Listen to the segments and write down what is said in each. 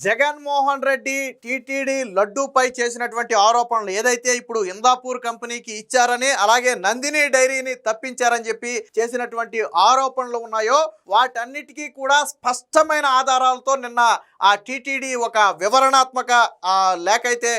Jaganmohan Reddy TTD లడ్డూపై చేసినటువంటి ఆరోపణలు ఏదైతే ఇప్పుడు ఇందాపూర్ కంపెనీకి ఇచ్చారని అలాగే నందిని డైరీని తప్పించారని చెప్పి చేసినటువంటి ఆరోపణలు ఉన్నాయో వాటన్నిటికీ కూడా స్పష్టమైన ఆధారాలతో నిన్న ఆ టీటీడీ ఒక వివరణాత్మక లేఖ అయితే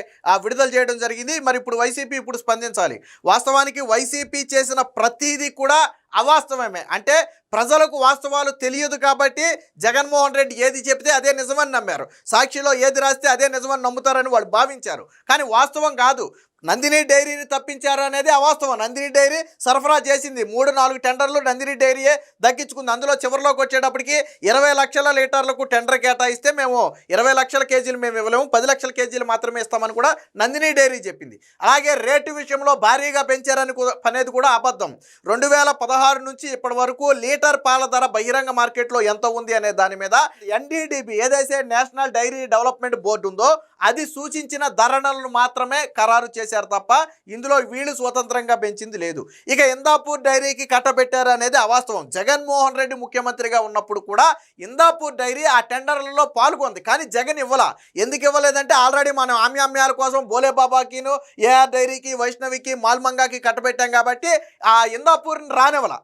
విడుదల చేయడం జరిగింది. మరి ఇప్పుడు వైసీపీ ఇప్పుడు స్పందించాలి. వాస్తవానికి వైసీపీ చేసిన ప్రతిదీ కూడా అవాస్తవమే. అంటే ప్రజలకు వాస్తవాలు తెలియదు కాబట్టి జగన్మోహన్ రెడ్డి ఏది చెప్తే అదే నిజమని నమ్మారు. సాక్షిలో ఏది రాస్తే అదే నిజమని నమ్ముతారని వాళ్ళు భావించారు. కానీ వాస్తవం కాదు. నందిని డైరీని తప్పించారు అనేది అవాస్తవం. నందిని డైరీ సరఫరా చేసింది 3-4 టెండర్లు నందిని డైరీయే దక్కించుకుంది. అందులో చివరిలోకి వచ్చేటప్పటికి 20 లక్షల లీటర్లకు టెండర్ కేటాయిస్తే మేము 20 లక్షల కేజీలు మేము ఇవ్వలేము, 10 లక్షల కేజీలు మాత్రమే ఇస్తామని కూడా నందిని డైరీ చెప్పింది. అలాగే రేటు విషయంలో భారీగా పెంచారని అనేది కూడా అబద్ధం. 2016 నుంచి ఇప్పటి వరకు లీటర్ పాల ధర బహిరంగ మార్కెట్లో ఎంత ఉంది అనే దాని మీద ఎన్డీడీబీ ఏదైతే నేషనల్ డైరీ డెవలప్మెంట్ బోర్డు ఉందో అది సూచించిన ధరలను మాత్రమే ఖరారు చేశారు తప్ప ఇందులో వీళ్ళు స్వతంత్రంగా పెంచింది లేదు. ఇక ఇందాపూర్ డైరీకి కట్టబెట్టారు అనేది అవాస్తవం. జగన్మోహన్ రెడ్డి ముఖ్యమంత్రిగా ఉన్నప్పుడు కూడా ఇందాపూర్ డైరీ ఆ టెండర్లలో పాల్గొంది. కానీ జగన్ ఇవ్వలా. ఎందుకు ఇవ్వలేదంటే ఆల్రెడీ మనం ఆమ్యామ్యాల కోసం బోలేబాబాకిను ఏఆర్ డైరీకి వైష్ణవికి మాల్మంగాకి కట్టబెట్టాం కాబట్టి ఆ ఇందాపూర్ని రానివ్వలా.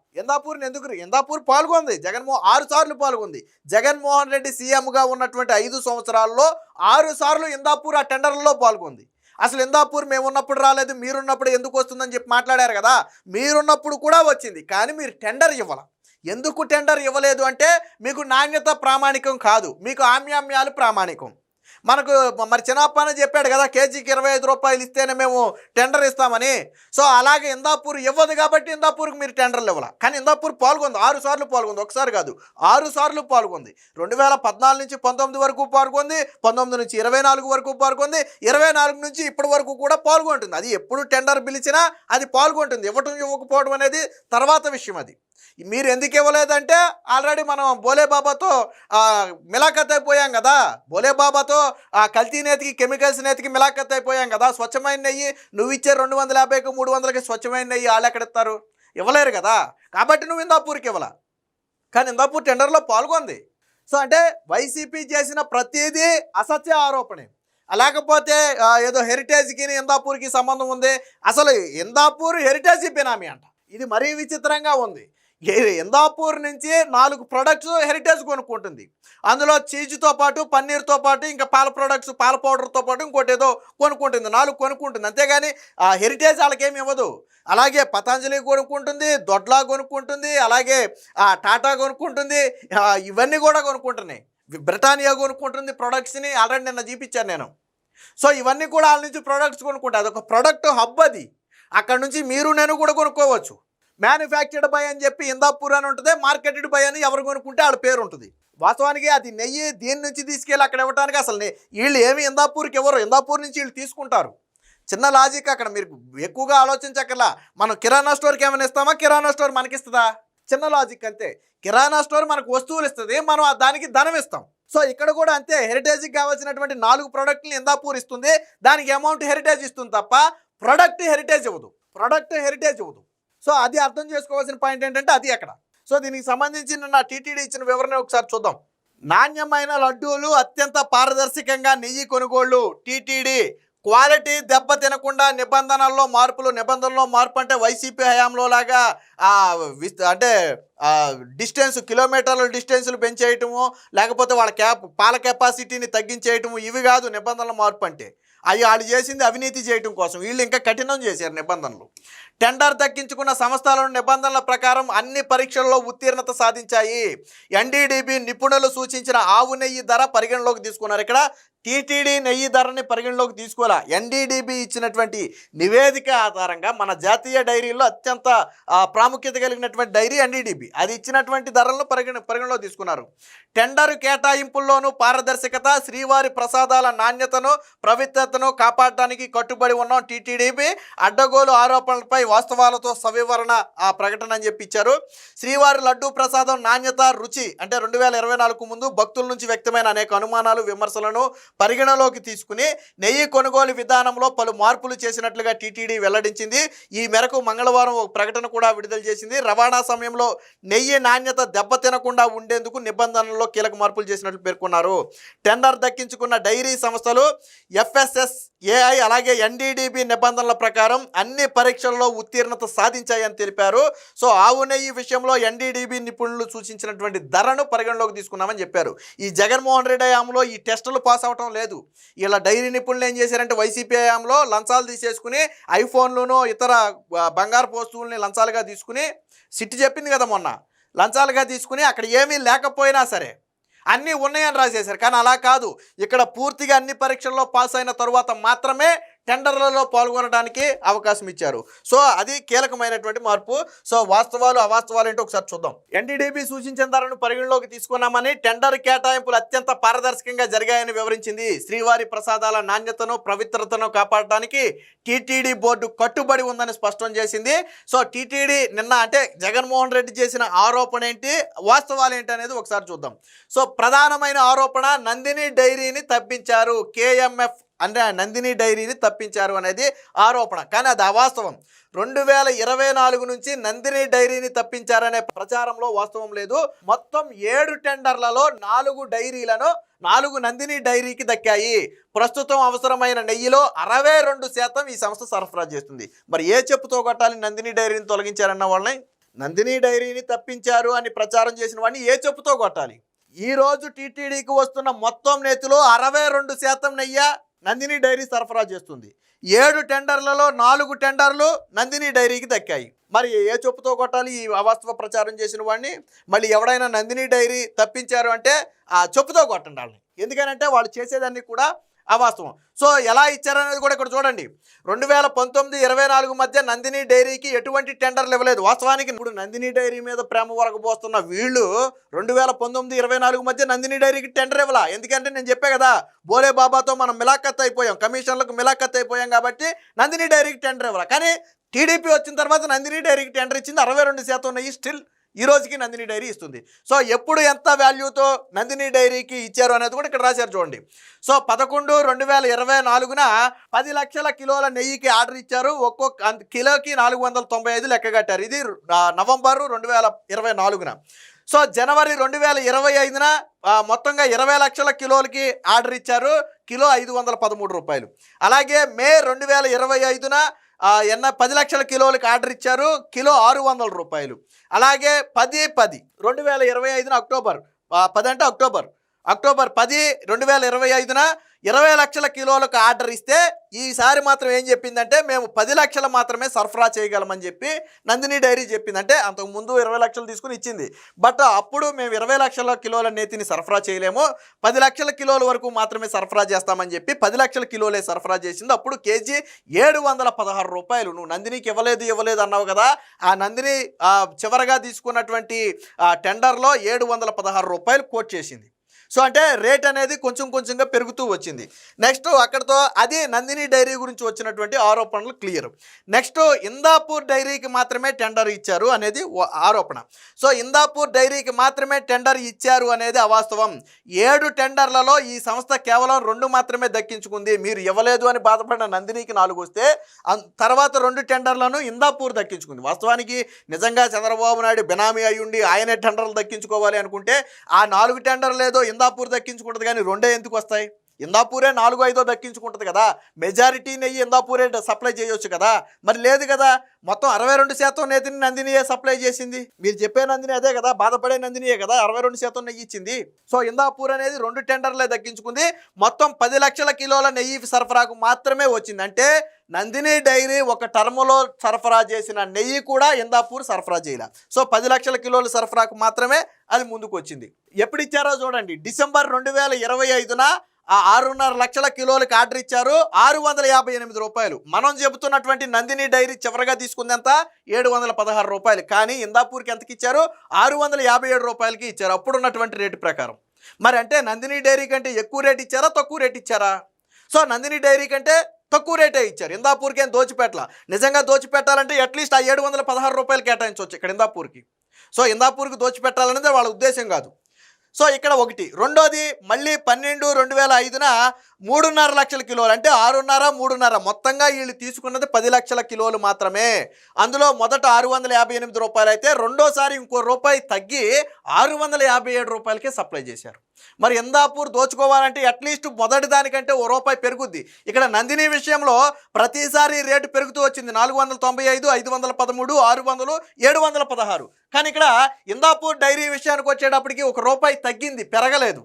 ఇందాపూర్ పాల్గొంది. 6 సార్లు పాల్గొంది. జగన్మోహన్ రెడ్డి సీఎంగా ఉన్నటువంటి 5 సంవత్సరాల్లో 6 సార్లు ఇందాపూర్ ఆ టెండర్లలో పాల్గొంది. అసలు ఇందాపూర్ మేము ఉన్నప్పుడు రాలేదు, మీరున్నప్పుడు ఎందుకు వస్తుందని చెప్పి మాట్లాడారు కదా. మీరున్నప్పుడు కూడా వచ్చింది, కానీ మీరు టెండర్ ఇవ్వాల. ఎందుకు టెండర్ ఇవ్వలేదు అంటే మీకు నాణ్యత ప్రామాణికం కాదు, మీకు ఆమ్యామ్యాలు ప్రామాణికం. మనకు మరి చిన్నప్పనే చెప్పాడు కదా, కేజీకి 25 రూపాయలు ఇస్తేనే మేము టెండర్ ఇస్తామని. సో అలాగే ఇందాపూర్ ఇవ్వదు కాబట్టి ఇందాపూర్కి మీరు టెండర్లు ఇవ్వాలి. కానీ ఇందాపూర్ పాల్గొంది, 6 సార్లు పాల్గొంది. ఒకసారి కాదు 6 సార్లు పాల్గొంది. 2014 నుంచి 19 వరకు పాల్గొంది, 19 నుంచి 24 వరకు పాల్గొంది, 24 నుంచి ఇప్పటి వరకు కూడా పాల్గొంటుంది. అది ఎప్పుడు టెండర్ పిలిచినా అది పాల్గొంటుంది. ఇవ్వకపోవడం అనేది తర్వాత విషయం. అది మీరు ఎందుకు ఇవ్వలేదంటే ఆల్రెడీ మనం బోలేబాబాతో మిలాఖత్ అయిపోయాం కదా. బోలేబాబాతో కల్తీ నేతికి కెమికల్స్ నేతికి మిలాఖత్ అయిపోయాం కదా. స్వచ్ఛమైన నెయ్యి నువ్వు ఇచ్చే 250కి 300కి స్వచ్ఛమైన నెయ్యి వాళ్ళు ఎక్కడిస్తారు? ఇవ్వలేరు కదా. కాబట్టి నువ్వు ఇందాపూర్కి ఇవ్వాల. కానీ ఇందాపూర్ టెండర్లో పాల్గొంది. సో అంటే వైసీపీ చేసిన ప్రతిదీ అసత్య ఆరోపణే. లేకపోతే ఏదో హెరిటేజ్కి ఇందాపూర్కి సంబంధం ఉంది. అసలు ఇందాపూర్ హెరిటేజ్ బినామీ అంట. ఇది మరీ విచిత్రంగా ఉంది. ఇందాపూర్ నుంచి 4 ప్రొడక్ట్స్ హెరిటేజ్ కొనుక్కుంటుంది. అందులో చీజ్తో పాటు పన్నీర్తో పాటు ఇంకా పాల ప్రొడక్ట్స్ పాల పౌడర్తో పాటు ఇంకోటి ఏదో కొనుక్కుంటుంది. 4 కొనుక్కుంటుంది. అంతేగాని హెరిటేజ్ వాళ్ళకేమి ఇవ్వదు. అలాగే పతంజలి కొనుక్కుంటుంది, దొడ్లా కొనుక్కుంటుంది, అలాగే టాటా కొనుక్కుంటుంది. ఇవన్నీ కూడా కొనుక్కుంటున్నాయి. బ్రిటానియా కొనుక్కుంటుంది ప్రొడక్ట్స్ని. ఆల్రెడీ నిన్న చూపించాను నేను. సో ఇవన్నీ కూడా వాళ్ళ నుంచి ప్రొడక్ట్స్ కొనుక్కుంటాయి. అదొక ప్రొడక్ట్ హబ్. అది అక్కడ నుంచి మీరు నేను కూడా కొనుక్కోవచ్చు. మ్యానుఫ్యాక్చర్డ్ బై అని చెప్పి ఇందాపూర్ అని ఉంటుంది, మార్కెటెడ్ బై అని ఎవరు కొనుక్కుంటే వాళ్ళ పేరు ఉంటుంది. వాస్తవానికి అది నెయ్యి దీని నుంచి తీసుకెళ్ళి అక్కడ ఇవ్వడానికి అసలు వీళ్ళు ఏమి ఇందాపూర్కి ఎవరు, ఇందాపూర్ నుంచి వీళ్ళు తీసుకుంటారు. చిన్న లాజిక్ అక్కడ మీరు ఎక్కువగా ఆలోచించక్కర్లా. మనం కిరాణా స్టోర్కి ఏమైనా ఇస్తామా, కిరాణా స్టోర్ మనకిస్తుందా? చిన్న లాజిక్ అంతే. కిరాణా స్టోర్ మనకు వస్తువులు ఇస్తుంది, మనం దానికి ధనం ఇస్తాం. సో ఇక్కడ కూడా అంతే. హెరిటేజ్కి కావాల్సినటువంటి 4 ప్రోడక్ట్ని ఇందాపూర్ ఇస్తుంది, దానికి అమౌంట్ హెరిటేజ్ ఇస్తుంది తప్ప ప్రొడక్ట్ హెరిటేజ్ ఇవ్వదు. సో అది అర్థం చేసుకోవాల్సిన పాయింట్ ఏంటంటే అది అక్కడ. సో దీనికి సంబంధించి నా టీటీడీ ఇచ్చిన వివరణ ఒకసారి చూద్దాం. నాణ్యమైన లడ్డూలు, అత్యంత పారదర్శకంగా నెయ్యి కొనుగోళ్లు. టీటీడీ క్వాలిటీ దెబ్బ తినకుండా నిబంధనల్లో మార్పు అంటే వైసీపీ హయాంలో లాగా అంటే కిలోమీటర్ల డిస్టెన్సులు పెంచేయటము, లేకపోతే వాళ్ళ పాల కెపాసిటీని తగ్గించేయటము, ఇవి కాదు నిబంధనల మార్పు అంటే. వాళ్ళు చేసింది అవినీతి చేయటం కోసం. వీళ్ళు ఇంకా కఠినం చేశారు నిబంధనలు. టెండర్ దక్కించుకున్న సంస్థలను నిబంధనల ప్రకారం అన్ని పరీక్షల్లో ఉత్తీర్ణత సాధించాయి. ఎన్డీడీబీ నిపుణులు సూచించిన ఆవు నెయ్యి ధర పరిగణలోకి తీసుకున్నారు. ఇక్కడ టీటీడీ నెయ్యి ధరని పరిగణలోకి తీసుకోవాలా. ఎన్డీడీబీ ఇచ్చినటువంటి నివేదిక ఆధారంగా మన జాతీయ డైరీలో అత్యంత ప్రాముఖ్యత కలిగినటువంటి డైరీ ఎన్డీడీబీ, అది ఇచ్చినటువంటి ధరలను పరిగణలో తీసుకున్నారు. టెండర్ కేటాయింపుల్లోనూ పారదర్శకత, శ్రీవారి ప్రసాదాల నాణ్యతను పవిత్రతను కాపాడటానికి కట్టుబడి ఉన్న టీటీడీపీ అడ్డగోలు ఆరోపణలపై వాస్తవాలతో సవివరణ ఆ ప్రకటన అని చెప్పి ఇచ్చారు. శ్రీవారి లడ్డూ ప్రసాదం నాణ్యత రుచి అంటే 2024కు ముందు భక్తుల నుంచి వ్యక్తమైన అనేక అనుమానాలు విమర్శలను పరిగణలోకి తీసుకుని నెయ్యి కొనుగోలు విధానంలో పలు మార్పులు చేసినట్లుగా టీటీడీ వెల్లడించింది. ఈ మేరకు మంగళవారం ఒక ప్రకటన కూడా విడుదల చేసింది. రవాణా సమయంలో నెయ్యి నాణ్యత దెబ్బతినకుండా ఉండేందుకు నిబంధనల్లో కీలక మార్పులు చేసినట్లు పేర్కొన్నారు. టెండర్ దక్కించుకున్న డైరీ సంస్థలు FSSAI అలాగే NDDB నిబంధనల ప్రకారం అన్ని పరీక్షల్లో ఉత్తీర్ణత సాధించాయని తెలిపారు. సో ఆవు నెయ్యి విషయంలో NDDB నిపుణులు సూచించినటువంటి ధరను పరిగణలోకి తీసుకున్నామని చెప్పారు. ఈ జగన్మోహన్ రెడ్డి హయాంలో ఈ టెస్టులు పాస్ అవటం లేదు. ఇలా డైరీ నిపుణులు ఏం చేశారంటే వైసీపీ హయాంలో లంచాలు తీసేసుకుని ఐఫోన్లను ఇతర బంగారు వస్తువుల్ని లంచాలుగా తీసుకుని సిట్టి చెప్పింది కదా మొన్న, లంచాలుగా తీసుకుని అక్కడ ఏమీ లేకపోయినా సరే అన్నీ ఉన్నాయని రాసేశారు. కానీ అలా కాదు, ఇక్కడ పూర్తిగా అన్ని పరీక్షల్లో పాస్ అయిన తరువాత మాత్రమే టెండర్లలో పాల్గొనడానికి అవకాశం ఇచ్చారు. సో అది కీలకమైనటువంటి మార్పు. సో వాస్తవాలు అవాస్తవాలు ఏంటో ఒకసారి చూద్దాం. NDDB సూచించిన ధరను పరిగణలోకి తీసుకున్నామని టెండర్ కేటాయింపులు అత్యంత పారదర్శకంగా జరిగాయని వివరించింది. శ్రీవారి ప్రసాదాల నాణ్యతను పవిత్రతను కాపాడడానికి టీటీడీ బోర్డు కట్టుబడి ఉందని స్పష్టం చేసింది. సో టీటీడీ నిన్న అంటే జగన్మోహన్ రెడ్డి చేసిన ఆరోపణ ఏంటి, వాస్తవాలు ఏంటి అనేది ఒకసారి చూద్దాం. సో ప్రధానమైన ఆరోపణ నందిని డైరీని తప్పించారు, KMF అంటే నందిని డైరీని తప్పించారు అనేది ఆరోపణ. కానీ అది అవాస్తవం. 2024 నుంచి నందిని డైరీని తప్పించారనే ప్రచారంలో వాస్తవం లేదు. మొత్తం 7 టెండర్లలో 4 డైరీలను 4 నందిని డైరీకి దక్కాయి. ప్రస్తుతం అవసరమైన నెయ్యిలో 62% ఈ సంస్థ సరఫరా చేస్తుంది. మరి ఏ చెప్పుతో కొట్టాలి నందిని డైరీని తొలగించారన్న వాళ్ళని? నందిని డైరీని తప్పించారు అని ప్రచారం చేసిన వాడిని ఏ చెప్పుతో కొట్టాలి? ఈరోజు టీటీడీకి వస్తున్న మొత్తం నేతిలో 62% నెయ్యి నందిని డైరీ సరఫరా చేస్తుంది. 7 టెండర్లలో 4 టెండర్లు నందిని డైరీకి దక్కాయి. మరి ఏ చెప్పుతో కొట్టాలి ఈ అవాస్తవ ప్రచారం చేసిన వాడిని? మళ్ళీ ఎవడైనా నందిని డైరీ తప్పించారు అంటే ఆ చెప్పుతో కొట్టండి వాళ్ళని. ఎందుకనంటే వాళ్ళు చేసేదాన్ని కూడా అవాస్తవం. సో ఎలా ఇచ్చారనేది కూడా ఇక్కడ చూడండి. 2019-24 మధ్య నందిని డైరీకి ఎటువంటి టెండర్లు ఇవ్వలేదు. వాస్తవానికి ఇప్పుడు నందిని డైరీ మీద ప్రేమ వరకబోస్తున్న వీళ్ళు 2019-24 మధ్య నందిని డైరీకి టెండర్ ఇవ్వాల. ఎందుకంటే నేను చెప్పే కదా, బోలే బాబాతో మనం మిలాఖత్ అయిపోయాం, కమిషన్లకు మిలాఖత్ అయిపోయాం కాబట్టి నందిని డైరీకి టెండర్ ఇవ్వాల. కానీ టీడీపీ వచ్చిన తర్వాత నందిని డైరీకి టెండర్ ఇచ్చింది. 62% నెయ్యి స్టిల్ ఈ రోజుకి నందిని డైరీ ఇస్తుంది. సో ఎప్పుడు ఎంత వాల్యూతో నందిని డైరీకి ఇచ్చారు అనేది కూడా ఇక్కడ రాశారు చూడండి. సో 11/2024న 10 లక్షల కిలోల నెయ్యికి ఆర్డర్ ఇచ్చారు. ఒక్కొక్క కిలోకి 495 లెక్క కట్టారు. ఇది నవంబరు 2024న. సో జనవరి 2025న మొత్తంగా 20 లక్షల కిలోలకి ఆర్డర్ ఇచ్చారు. కిలో 513 రూపాయలు. అలాగే మే 2025న 10 లక్షల కిలోలకి ఆర్డర్ ఇచ్చారు. కిలో 600 రూపాయలు. అలాగే 10/10/2025 అక్టోబర్ 10 అంటే అక్టోబర్ 10 2025న 20 లక్షల కిలోలకు ఆర్డర్ ఇస్తే ఈసారి మాత్రం ఏం చెప్పిందంటే మేము 10 లక్షలు మాత్రమే సరఫరా చేయగలమని చెప్పి నందిని డైరీ చెప్పిందంటే అంతకుముందు 20 లక్షలు తీసుకుని ఇచ్చింది. బట్ అప్పుడు మేము 20 లక్షల కిలోల నేతిని సరఫరా చేయలేము, 10 లక్షల కిలోల వరకు మాత్రమే సరఫరా చేస్తామని చెప్పి 10 లక్షల కిలోలే సరఫరా చేసింది. అప్పుడు కేజీ 716 రూపాయలు. నువ్వు నందినికి ఇవ్వలేదు అన్నావు కదా, ఆ నందిని చివరగా తీసుకున్నటువంటి టెండర్లో 716 రూపాయలు కోట్ చేసింది. సో అంటే రేట్ అనేది కొంచెంగా పెరుగుతూ వచ్చింది. నెక్స్ట్ అక్కడతో అది నందిని డైరీ గురించి వచ్చినటువంటి ఆరోపణలు క్లియర్. నెక్స్ట్ ఇందాపూర్ డైరీకి మాత్రమే టెండర్ ఇచ్చారు అనేది ఆరోపణ. సో ఇందాపూర్ డైరీకి మాత్రమే టెండర్ ఇచ్చారు అనేది అవాస్తవం. 7 టెండర్లలో ఈ సంస్థ కేవలం 2 మాత్రమే దక్కించుకుంది. మీరు ఇవ్వలేదు అని బాధపడిన నందినికి 4 వస్తే తర్వాత 2 టెండర్లను ఇందాపూర్ దక్కించుకుంది. వాస్తవానికి నిజంగా చంద్రబాబు నాయుడు బినామీ అయ్యుండి ఆయనే టెండర్లు దక్కించుకోవాలి అనుకుంటే ఆ 4 టెండర్లు ఏదో ఇందాపూర్ దక్కించుకుంటుంది, కానీ 2 ఎందుకు వస్తాయి? ఇందాపూరే 4-5 దక్కించుకుంటుంది కదా, మెజారిటీ నెయ్యి ఇందాపూరే సప్లై చేయొచ్చు కదా. మరి లేదు కదా, మొత్తం 62% నేతిని నందినియే సప్లై చేసింది. మీరు చెప్పే నందిని అదే కదా, బాధపడే నందినియే కదా 62% నెయ్యి ఇచ్చింది. సో ఇందాపూర్ అనేది 2 టెండర్లే దక్కించుకుంది. మొత్తం 10 లక్షల కిలోల నెయ్యి సరఫరాకు మాత్రమే వచ్చింది. అంటే నందిని డైరీ ఒక టర్ములో సరఫరా చేసిన నెయ్యి కూడా ఇందాపూర్ సరఫరా చేయాల. సో 10 లక్షల కిలోల సరఫరాకు మాత్రమే అది ముందుకు వచ్చింది. ఎప్పుడు ఇచ్చారో చూడండి. డిసెంబర్ 2025న 6.5 లక్షల కిలోలకి ఆర్డర్ ఇచ్చారు. 658 రూపాయలు. మనం చెబుతున్నటువంటి నందిని డైరీ చివరగా తీసుకుందంత 716 రూపాయలు. కానీ ఇందాపూర్కి ఎంతకి ఇచ్చారు? 657 రూపాయలకి ఇచ్చారు అప్పుడున్నటువంటి రేటు ప్రకారం. మరి అంటే నందిని డైరీ కంటే ఎక్కువ రేట్ ఇచ్చారా, తక్కువ రేట్ ఇచ్చారా? సో నందిని డైరీ కంటే తక్కువ రేటే ఇచ్చారు. ఇందాపూర్కి ఏం దోచిపెట్టాల. నిజంగా దోచిపెట్టాలంటే అట్లీస్ట్ ఆ 716 రూపాయలు కేటాయించవచ్చు ఇక్కడ ఇందాపూర్కి. సో ఇందాపూర్కి దోచిపెట్టాలనేది వాళ్ళ ఉద్దేశం కాదు. సో ఇక్కడ ఒకటి. రెండోది మళ్ళీ 12/2005న 3.5 లక్షల కిలోలు, అంటే 6.5 3.5 మొత్తంగా వీళ్ళు తీసుకున్నది 10 లక్షల కిలోలు మాత్రమే. అందులో మొదట 658 రూపాయలు అయితే రెండోసారి ఇంకో రూపాయి తగ్గి 657 రూపాయలకే సప్లై చేశారు. మరి ఇందాపూర్ దోచుకోవాలంటే అట్లీస్ట్ మొదటి దానికంటే ఓ రూపాయి పెరుగుద్ది. ఇక్కడ నందిని విషయంలో ప్రతిసారి రేటు పెరుగుతూ వచ్చింది. 495, 513, 600, 716. కానీ ఇక్కడ ఇందాపూర్ డైరీ విషయానికి వచ్చేటప్పటికి ఒక రూపాయి తగ్గింది, పెరగలేదు.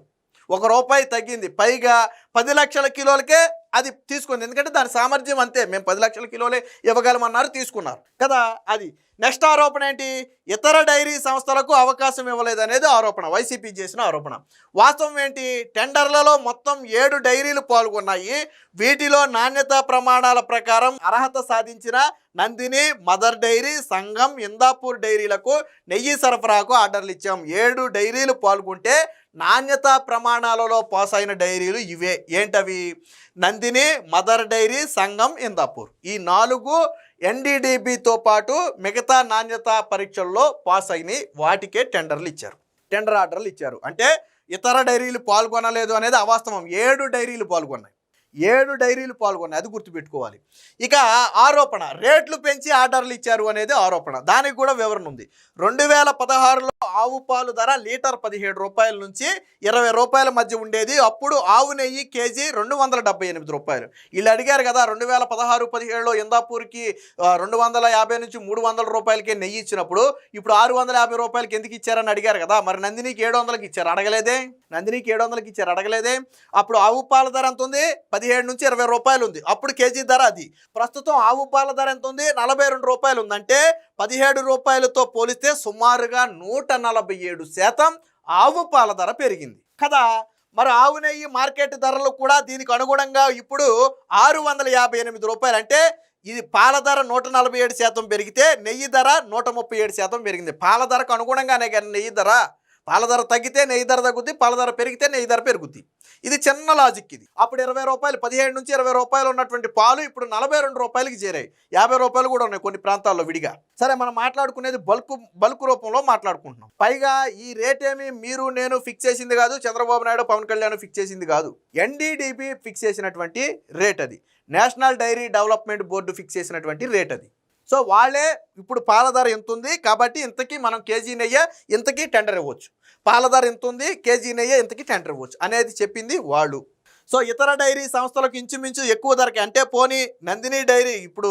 ఒక రూపాయి తగ్గింది. పైగా 10 లక్షల కిలోలకే అది తీసుకుంది. ఎందుకంటే దాని సామర్థ్యం అంతే, మేము 10 లక్షల కిలోలే ఇవ్వగలమన్నారు, తీసుకున్నారు కదా. అది నెక్స్ట్ ఆరోపణ ఏంటి? ఇతర డైరీ సంస్థలకు అవకాశం ఇవ్వలేదు అనేది ఆరోపణ, వైసీపీ చేసిన ఆరోపణ. వాస్తవం ఏంటి? టెండర్లలో మొత్తం 7 డైరీలు పాల్గొన్నాయి. వీటిలో నాణ్యతా ప్రమాణాల ప్రకారం అర్హత సాధించిన నందిని, మదర్ డైరీ, సంఘం, ఇందాపూర్ డైరీలకు నెయ్యి సరఫరాకు ఆర్డర్లు ఇచ్చాం. 7 డైరీలు పాల్గొంటే నాణ్యతా ప్రమాణాలలో పాస్ అయిన డైరీలు ఇవే. ఏంటవి? నందిని, మదర్ డైరీ, సంఘం, ఇందాపూర్. ఈ 4 ఎన్డీడీబీతో పాటు మిగతా నాణ్యతా పరీక్షల్లో పాస్ అయినాయి. వాటికే టెండర్ ఆర్డర్లు ఇచ్చారు. అంటే ఇతర డైరీలు పాల్గొనలేదు అనేది అవాస్తవం. 7 డైరీలు పాల్గొన్నాయి. అది గుర్తుపెట్టుకోవాలి. ఇక ఆరోపణ, రేట్లు పెంచి ఆర్డర్లు ఇచ్చారు అనేది ఆరోపణ. దానికి కూడా వివరణ ఉంది. 2016లో ఆవు పాలు ధర లీటర్ 17 రూపాయల నుంచి 20 రూపాయల మధ్య ఉండేది. అప్పుడు ఆవు నెయ్యి కేజీ 278 రూపాయలు. వీళ్ళు అడిగారు కదా 2016-17లో ఇందాపూర్కి 250 నుంచి 300 రూపాయలకే నెయ్యి ఇచ్చినప్పుడు ఇప్పుడు 650 రూపాయలకి ఎందుకు ఇచ్చారని అడిగారు కదా. మరి నందినికి 700కి ఇచ్చారు, అడగలేదే. అప్పుడు ఆవు పాల ధర ఎంత ఉంది? 17 నుంచి 20 రూపాయలు ఉంది. అప్పుడు కేజీ ధర అది. ప్రస్తుతం ఆవు పాల ధర ఎంత ఉంది? 42 రూపాయలు ఉంది. అంటే 17 రూపాయలతో పోలిస్తే సుమారుగా 147% ఆవు పాల ధర పెరిగింది కదా. మరి ఆవు నెయ్యి మార్కెట్ ధరలు కూడా దీనికి అనుగుణంగా ఇప్పుడు 658 రూపాయలు. అంటే ఇది పాల ధర 147% పెరిగితే నెయ్యి ధర 137% పెరిగింది. పాల ధరకు అనుగుణంగానే కానీ నెయ్యి ధర. పాల ధర తగ్గితే నెయ్యి ధర తగ్గుద్ది, పాల ధర పెరిగితే నెయ్యి ధర పెరుగుద్ది. ఇది చిన్న లాజిక్ ఇది. అప్పుడు 20 రూపాయలు, 17 నుంచి 20 రూపాయలు ఉన్నటువంటి పాలు ఇప్పుడు 42 రూపాయలకి చేరాయి. 50 రూపాయలు కూడా ఉన్నాయి కొన్ని ప్రాంతాల్లో విడిగా. సరే, మనం మాట్లాడుకునేది బల్క్ రూపంలో మాట్లాడుకుంటున్నాం. పైగా ఈ రేట్ ఏమి మీరు నేను ఫిక్స్ చేసింది కాదు, చంద్రబాబు నాయుడు, పవన్ కళ్యాణ్ ఫిక్స్ చేసింది కాదు. ఎన్డీడీబీ ఫిక్స్ చేసినటువంటి రేట్ అది. National dairy development board fix చేసినటువంటి రేట్ అది. సో వాళ్ళే ఇప్పుడు పాల ధర ఎంత ఉంది కాబట్టి ఇంతకీ మనం కేజీ నెయ్యి ఇంతకీ టెండర్ ఇవ్వచ్చు, పాల ధర ఎంత ఉంది కేజీ నెయ్యి ఇంతకీ టెండర్ ఇవ్వచ్చు అనేది చెప్పింది వాళ్ళు. సో ఇతర డైరీ సంస్థలకు ఇంచుమించు ఎక్కువ ధరకి, అంటే పోనీ నందిని డైరీ ఇప్పుడు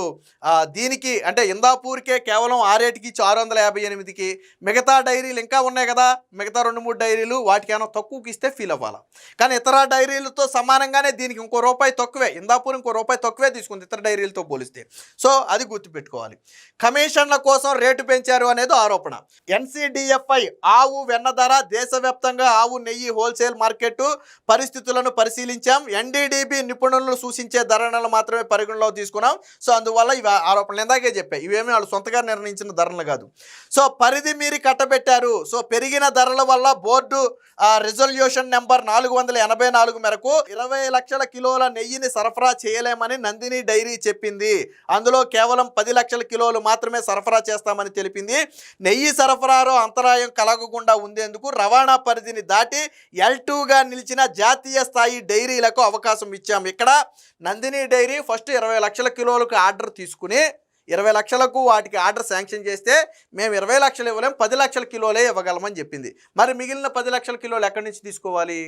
దీనికి అంటే ఇందాపూర్కే కేవలం ఆ రేటుకి ఇచ్చి 658కి, మిగతా డైరీలు ఇంకా ఉన్నాయి కదా, మిగతా 2-3 డైరీలు వాటికి ఏమైనా తక్కువకి ఇస్తే ఫీల్ అవ్వాలి. కానీ ఇతర డైరీలతో సమానంగానే దీనికి ఇంకో రూపాయి తక్కువే, ఇందాపూర్ ఇంకో రూపాయి తక్కువే తీసుకుంది ఇతర డైరీలతో పోలిస్తే. సో అది గుర్తుపెట్టుకోవాలి. కమిషన్ల కోసం రేటు పెంచారు అనేది ఆరోపణ. NCDFI ఆవు వెన్న ధర, దేశవ్యాప్తంగా ఆవు నెయ్యి హోల్సేల్ మార్కెట్ పరిస్థితులను పరిశీలించారు. ఎన్డీడీబీ నిపుణులను సూచించే ధరలను మాత్రమే పరిగణలో తీసుకున్నాం. సో అందువల్ల ఇవి ఆరోపణలు ఇందాకే చెప్పాయి, ఇవేమీ వాళ్ళు సొంతగా నిర్ణయించిన ధరలు కాదు. సో పరిధి మీరి కట్టబెట్టారు. సో పెరిగిన ధరల వల్ల బోర్డు రిజల్యూషన్ నెంబర్ 484 మేరకు 20 లక్షల కిలోల నెయ్యిని సరఫరా చేయలేమని నందిని డైరీ చెప్పింది. అందులో కేవలం 10 లక్షల కిలోలు మాత్రమే సరఫరా చేస్తామని తెలిపింది. నెయ్యి సరఫరాలో అంతరాయం కలగకుండా ఉండేందుకు రవాణా పరిధిని దాటి L2గా నిలిచిన జాతీయ స్థాయి డైరీలకు అవకాశం ఇచ్చాము. ఇక్కడ నందిని డైరీ ఫస్ట్ 20 లక్షల కిలోలకు ఆర్డర్ తీసుకుని 20 లక్షలకు వాటికి ఆర్డర్ శాంక్షన్ చేస్తే మేము 20 లక్షలు ఇవ్వలేం, 10 లక్షల కిలోలే ఇవ్వగలమని చెప్పింది. మరి మిగిలిన 10 లక్షల కిలోలు ఎక్కడి నుంచి తీసుకోవాలి?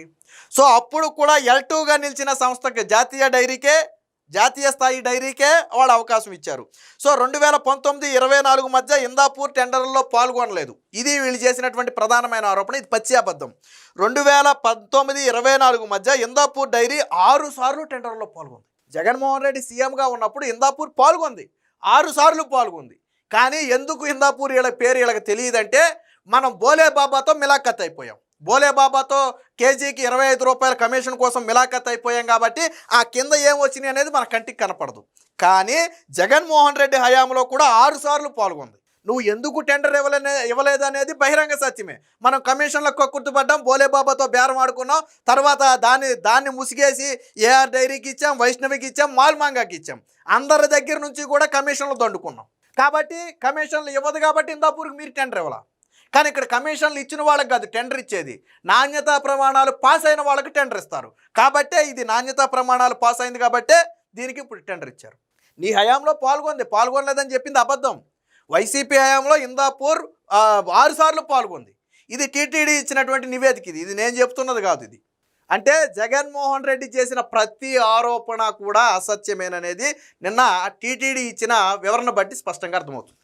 సో అప్పుడు కూడా L2గా నిలిచిన సంస్థకి జాతీయ స్థాయి డైరీకే వాళ్ళు అవకాశం ఇచ్చారు. సో 2019-24 మధ్య ఇందాపూర్ టెండర్లలో పాల్గొనలేదు. ఇది వీళ్ళు చేసినటువంటి ప్రధానమైన ఆరోపణ. ఇది పచ్చి అబద్ధం. 2019-24 మధ్య ఇందాపూర్ డైరీ 6 సార్లు టెండర్లో పాల్గొంది. జగన్మోహన్ రెడ్డి సీఎంగా ఉన్నప్పుడు ఇందాపూర్ పాల్గొంది, 6 సార్లు పాల్గొంది. కానీ ఎందుకు ఇందాపూర్ వీళ్ళ పేరు వీళ్ళకి తెలియదంటే మనం బోలే బాబాతో మిలాఖత్ అయిపోయాం. బోలే బాబాతో కేజీకి 25 రూపాయల కమిషన్ కోసం మిలాఖత్ అయిపోయాం కాబట్టి ఆ కింద ఏం వచ్చినాయి అనేది మన కంటికి కనపడదు. కానీ జగన్మోహన్ రెడ్డి హయాంలో కూడా 6 సార్లు పాల్గొంది. నువ్వు ఎందుకు టెండర్ ఇవ్వలేదు అనేది బహిరంగ సత్యమే. మనం కమిషన్లకు కక్కుర్తిపడ్డాం, బోలేబాబాతో బేరం ఆడుకున్నాం, తర్వాత దాన్ని ముసిగేసి ఏఆర్ డైరీకి ఇచ్చాం, వైష్ణవికి ఇచ్చాం, మాల్మాంగాకి ఇచ్చాం. అందరి దగ్గర నుంచి కూడా కమిషన్లు దండుకున్నాం. కాబట్టి కమిషన్లు ఇవ్వదు కాబట్టి ఇందాపూర్కి మీరు టెండర్ ఇవ్వాల. కానీ ఇక్కడ కమిషన్లు ఇచ్చిన వాళ్ళకి కాదు టెండర్ ఇచ్చేది, నాణ్యతా ప్రమాణాలు పాస్ అయిన వాళ్ళకి టెండర్ ఇస్తారు. కాబట్టే ఇది నాణ్యతా ప్రమాణాలు పాస్ అయింది కాబట్టే దీనికి ఇప్పుడు టెండర్ ఇచ్చారు. నీ హయాంలో పాల్గొనలేదని చెప్పింది అబద్ధం. వైసీపీ హయాంలో ఇందాపూర్ 6 సార్లు పాల్గొంది. ఇది టీటీడీ ఇచ్చినటువంటి నివేదిక. ఇది నేను చెప్తున్నది కాదు. ఇది అంటే జగన్మోహన్ రెడ్డి చేసిన ప్రతి ఆరోపణ కూడా అసత్యమేననేది నిన్న టీటీడీ ఇచ్చిన వివరణ బట్టి స్పష్టంగా అర్థమవుతుంది.